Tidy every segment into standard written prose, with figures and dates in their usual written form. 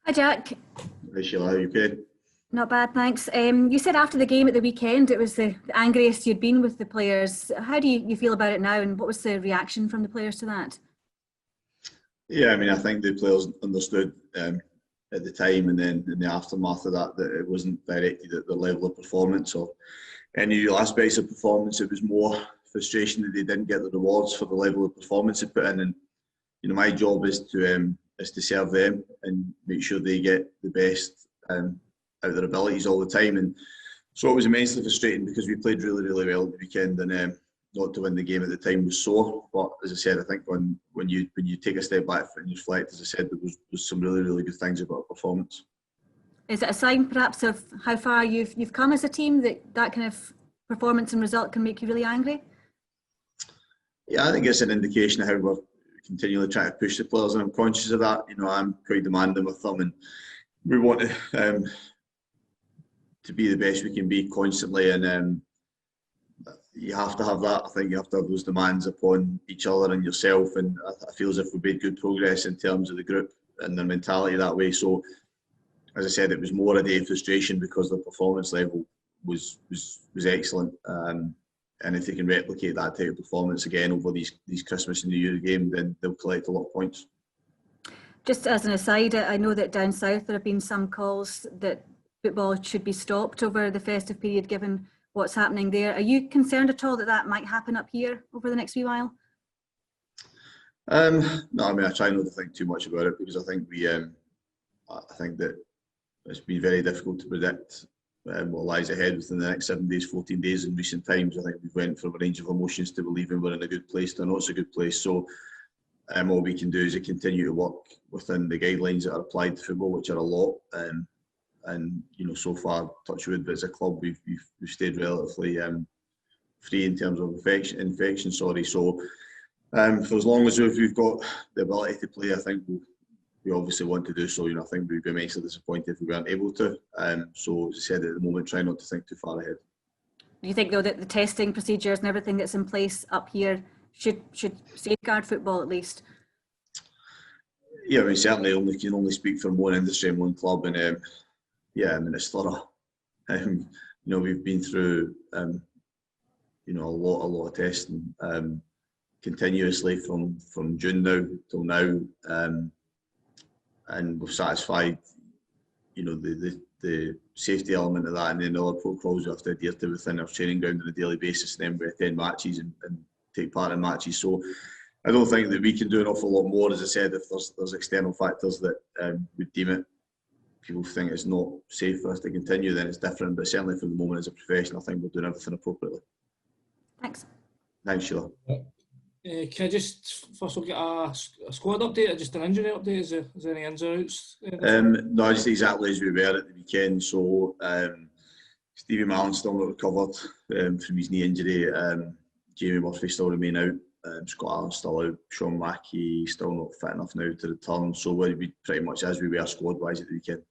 Hi Jack. Hi Sheila, how you okay? Not bad, thanks. You said after the game at the weekend it was the angriest you'd been with the players. How do you feel about it now, and what was the reaction from the players to that? Yeah, I mean, I think the players understood at the time and then in the aftermath of that it wasn't directed at the level of performance or any real aspects of performance. It was more frustration that they didn't get the rewards for the level of performance they put in. And my job is to serve them and make sure they get the best out of their abilities all the time. And so it was immensely frustrating because we played really, really well at the weekend, and not to win the game at the time was sore. But as I said, I think when you take a step back and you reflect, as I said, there was some really, really good things about our performance. Is it a sign perhaps of how far you've come as a team, that kind of performance and result can make you really angry? Yeah, I think it's an indication of how we're continually trying to push the players, and I'm conscious of that. I'm quite demanding with them, and we want to be the best we can be constantly, and you have to have that. I think you have to have those demands upon each other and yourself, and I feel as if we've made good progress in terms of the group and their mentality that way. So, as I said, it was more a day of frustration because the performance level was excellent, and if they can replicate that type of performance again over these Christmas and New Year game, then they'll collect a lot of points. Just as an aside, I know that down south there have been some calls that football should be stopped over the festive period given what's happening there. Are you concerned at all that might happen up here over the next wee while? No, I mean, I try not to think too much about it because I think I think that it's been very difficult to predict what lies ahead within the next 7 days, 14 days in recent times. I think we've went from a range of emotions to believing we're in a good place to know it's a good place. So all we can do is to continue to work within the guidelines that are applied to football, which are a lot. And so far, touch wood, but as a club, we've stayed relatively free in terms of infection. Sorry. So for as long as we've got the ability to play, I think we obviously want to do so. I think we'd be immensely disappointed if we weren't able to. So as I said, at the moment, try not to think too far ahead. Do you think though that the testing procedures and everything that's in place up here should safeguard football at least? Yeah, I mean, certainly can only speak for one industry and one club, and yeah, I mean, it's thorough. We've been through a lot of testing continuously from June now till now, and we've satisfied the safety element of that, and then the other protocols we have to adhere to within our training ground on a daily basis. And then we attend matches and take part in matches. So I don't think that we can do an awful lot more. As I said, if there's external factors that would deem it, people think it's not safe for us to continue, then it's different. But certainly for the moment, as a profession, I think we're doing everything appropriately. Thanks. Thanks, Sheila. Can I just first of all get a squad update or just an injury update? Is there any ins or outs? No, just exactly as we were at the weekend. So Stevie Mallon's still not recovered from his knee injury. Jamie Murphy still remain out. Scott Allen's still out. Sean Mackey still not fit enough now to return. So we'll be pretty much as we were squad-wise at the weekend.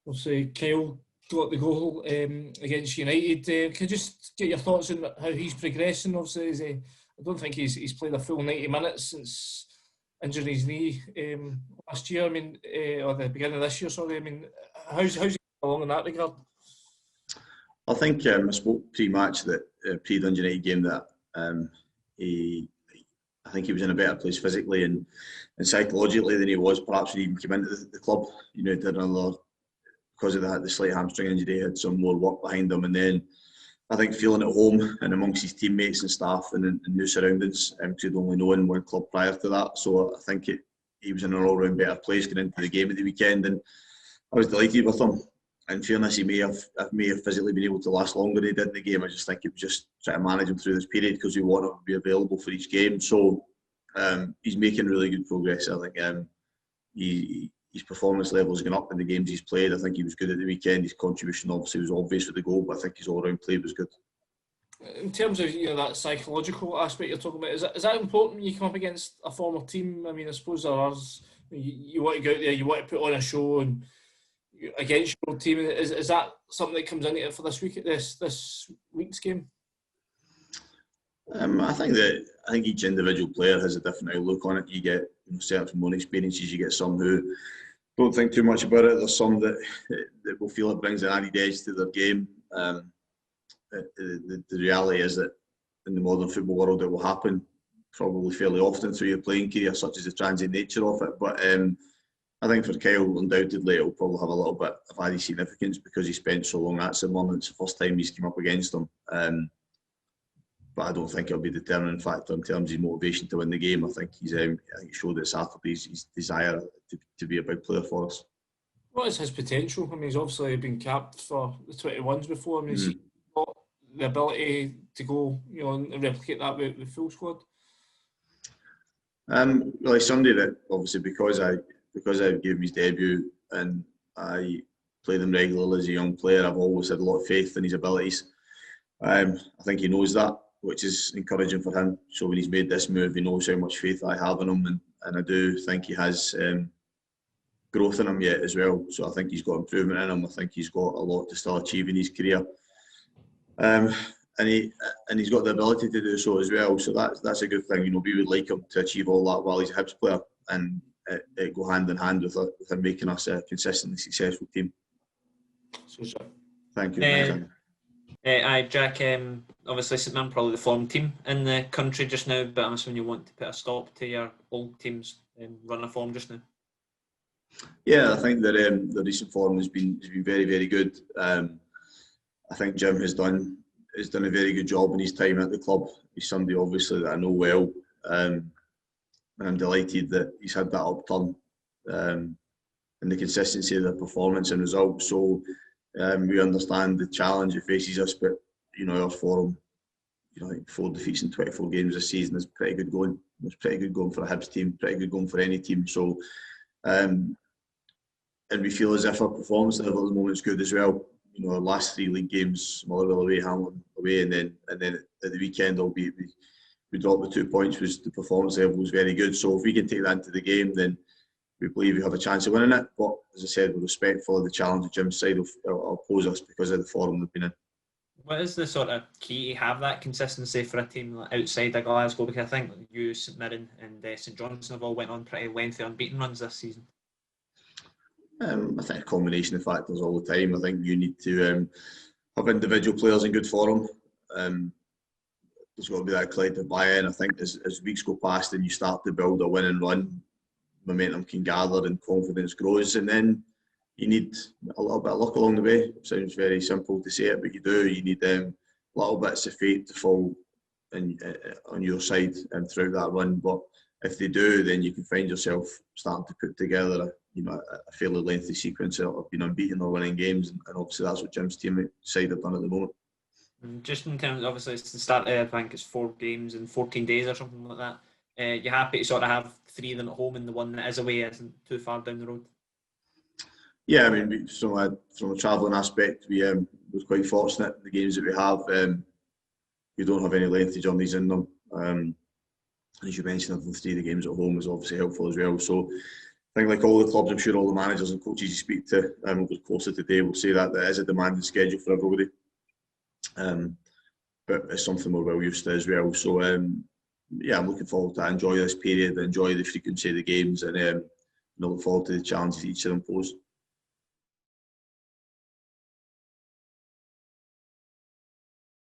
Obviously, Kyle got the goal against United. Can I just get your thoughts on how he's progressing? Obviously, I don't think he's played a full 90 minutes since injuring his knee last year. I mean, or the beginning of this year. Sorry. I mean, how's he along in that regard? I think I spoke pre-match that pre-Dundee United game that I think he was in a better place physically and psychologically than he was perhaps when he even came into the club. Did another, because of the slight hamstring injury, had some more work behind him, and then I think feeling at home and amongst his teammates and staff and in new surroundings, because he'd only known one club prior to that. So I think he was in an all-round better place going into the game at the weekend, and I was delighted with him. In fairness, he may have physically been able to last longer than he did in the game. I just think it was just trying to manage him through this period because we want him to be available for each game. So he's making really good progress. I think his performance level has gone up in the games he's played. I think he was good at the weekend. His contribution obviously was obvious with the goal, but I think his all-round play was good. In terms of that psychological aspect you're talking about, is that important when you come up against a former team? I mean, I suppose there are. You want to go out there, you want to put on a show and against your old team. Is that something that comes into it for this week's game? I think each individual player has a different outlook on it. You get certain from own experiences. You get some who Don't think too much about it. There's some that will feel it brings an added edge to their game. The reality is that in the modern football world it will happen probably fairly often through your playing career, such as the transient nature of it. But I think for Kyle, undoubtedly, it will probably have a little bit of added significance because he spent so long at St Mirren. It's the first time he's come up against them. But I don't think it'll be a determining factor in terms of his motivation to win the game. I think he showed it Saturday his desire to be a big player for us. What is his potential? I mean, he's obviously been capped for the 21s before. I mean, he's got the ability to go, and replicate that with the full squad. Well, he's somebody that obviously because I gave him his debut and I played him regularly as a young player, I've always had a lot of faith in his abilities. I think he knows that, which is encouraging for him. So when he's made this move, he knows how much faith I have in him, and I do think he has growth in him yet as well. So I think he's got improvement in him. I think he's got a lot to still achieve in his career, and he's got the ability to do so as well. So that's a good thing. We would like him to achieve all that while he's a Hibs player, and it go hand in hand with him making us a consistently successful team. Thank you. Jack, obviously St Mirren probably the form team in the country just now, but I'm assuming you want to put a stop to your old team's run of form just now. Yeah, I think that the recent form has been very, very good. I think Jim has done a very good job in his time at the club. He's somebody obviously that I know well, and I'm delighted that he's had that upturn and the consistency of the performance and results. So we understand the challenge it faces us, but our form, I think 4 defeats in 24 games this season is pretty good going. It's pretty good going for a Hibs team, pretty good going for any team. So, and we feel as if our performance level at the moment is good as well. Our last 3 league games, Motherwell away, Hamilton away, and then at the weekend, albeit we dropped the 2 points, was the performance level was very good. So if we can take that into the game, then we believe we have a chance of winning it. But as I said, we're respectful of the challenge of Jim's side will pose us because of the form they've been in. What is the sort of key to have that consistency for a team outside of Glasgow? Because I think you, St Mirren and St Johnstone have all went on pretty lengthy unbeaten runs this season. I think a combination of factors all the time. I think you need to have individual players in good form. There's got to be that collective buy-in. I think as weeks go past and you start to build a winning run, momentum can gather and confidence grows, and then you need a little bit of luck along the way. It sounds very simple to say it, but you do. You need little bits of fate to fall on your side and throughout that run. But if they do, then you can find yourself starting to put together a fairly lengthy sequence of being unbeaten or winning games, and obviously that's what Jim's team side have done at the moment. Just in terms, obviously, it's the start. I think it's 4 games in 14 days or something like that. You're happy to sort of have 3 of them at home, and the one that is away isn't too far down the road. Yeah, I mean, from a travelling aspect, we're quite fortunate. The games that we have, we don't have any lengthy journeys in them. As you mentioned, having 3 of the games at home is obviously helpful as well. So I think like all the clubs, I'm sure all the managers and coaches you speak to over the course of today will say that is a demanding schedule for everybody. But it's something we're well used to as well. So yeah, I'm looking forward to enjoy this period, enjoy the frequency of the games, and look forward to the challenges each of them pose.